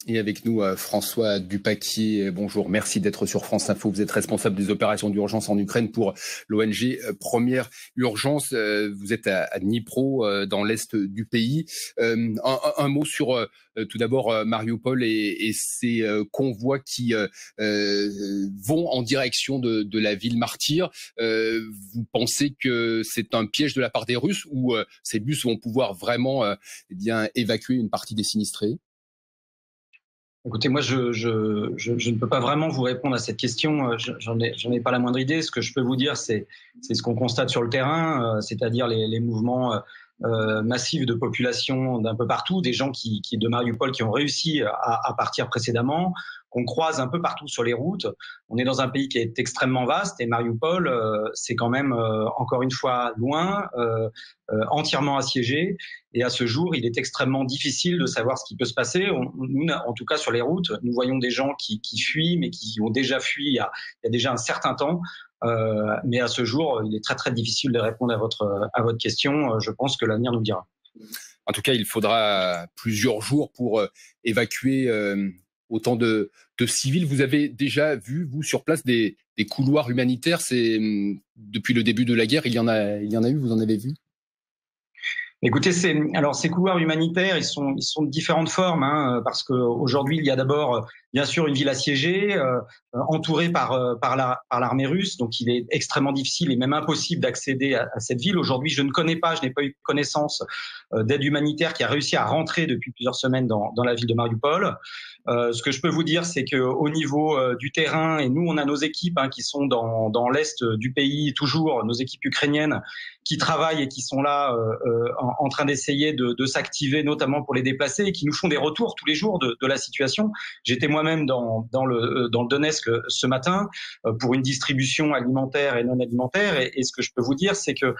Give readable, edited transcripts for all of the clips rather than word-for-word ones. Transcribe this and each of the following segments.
Et avec nous, François Dupaquier, bonjour. Merci d'être sur France Info. Vous êtes responsable des opérations d'urgence en Ukraine pour l'ONG Première Urgence. Vous êtes à Dnipro, dans l'est du pays. Un mot sur, tout d'abord, Mariupol et ces convois qui vont en direction de la ville martyre. Vous pensez que c'est un piège de la part des Russes ou ces bus vont pouvoir vraiment évacuer une partie des sinistrés? Écoutez, moi, je ne peux pas vraiment vous répondre à cette question. J'en ai pas la moindre idée. Ce que je peux vous dire, c'est ce qu'on constate sur le terrain, c'est-à-dire les mouvements massifs de population d'un peu partout, des gens qui de Mariupol qui ont réussi à partir précédemment, qu'on croise un peu partout sur les routes. On est dans un pays qui est extrêmement vaste et Mariupol, c'est quand même encore une fois loin, entièrement assiégé. Et à ce jour, il est extrêmement difficile de savoir ce qui peut se passer. Nous, en tout cas, sur les routes, nous voyons des gens qui fuient, mais qui ont déjà fui il y a déjà un certain temps. Mais à ce jour, il est très très difficile de répondre à votre question. Je pense que l'avenir nous le dira. En tout cas, il faudra plusieurs jours pour évacuer autant de civils. Vous avez déjà vu, vous, sur place, des couloirs humanitaires. Depuis le début de la guerre, il y en a eu, vous en avez vu? Écoutez, ces couloirs humanitaires, ils sont de différentes formes, hein, parce que aujourd'hui il y a d'abord, bien sûr, une ville assiégée, entourée par l'armée russe, donc il est extrêmement difficile et même impossible d'accéder à cette ville. Aujourd'hui, je n'ai pas eu connaissance d'aide humanitaire qui a réussi à rentrer depuis plusieurs semaines dans la ville de Mariupol. Ce que je peux vous dire, c'est que au niveau du terrain, et nous on a nos équipes qui sont dans l'est du pays, toujours nos équipes ukrainiennes qui travaillent et qui sont là en train d'essayer de s'activer, notamment pour les déplacer, et qui nous font des retours tous les jours de la situation. J'étais moi-même dans le Donetsk ce matin pour une distribution alimentaire et non alimentaire, et ce que je peux vous dire, c'est que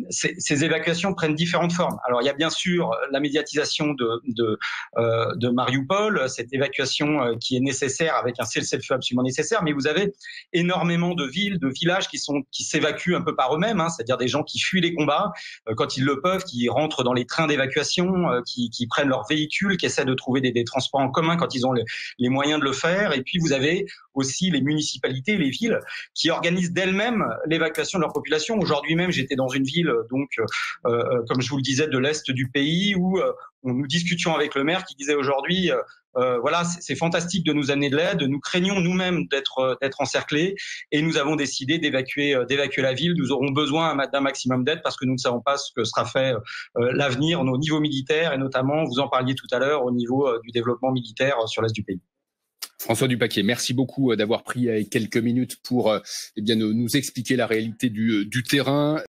ces évacuations prennent différentes formes. Alors il y a bien sûr la médiatisation de Mariupol, cette évacuation qui est nécessaire avec un cessez-le-feu absolument nécessaire, mais vous avez énormément de villes, de villages qui s'évacuent un peu par eux-mêmes, c'est-à-dire des gens qui fuient les combats quand ils le peuvent, qui rentrent dans les trains d'évacuation, qui prennent leurs véhicules, qui essaient de trouver des transports en commun quand ils ont les moyens de le faire. Et puis vous avez aussi les municipalités, les villes, qui organisent d'elles-mêmes l'évacuation de leur population. Aujourd'hui même, j'étais dans une ville, donc comme je vous le disais, de l'est du pays, où nous discutions avec le maire qui disait aujourd'hui voilà, c'est fantastique de nous amener de l'aide. Nous craignons nous-mêmes d'être encerclés et nous avons décidé d'évacuer la ville. Nous aurons besoin d'un maximum d'aide parce que nous ne savons pas ce que sera fait l'avenir au niveau militaire et notamment, vous en parliez tout à l'heure, au niveau du développement militaire sur l'est du pays. François Dupaquier, merci beaucoup d'avoir pris quelques minutes pour nous expliquer la réalité du terrain.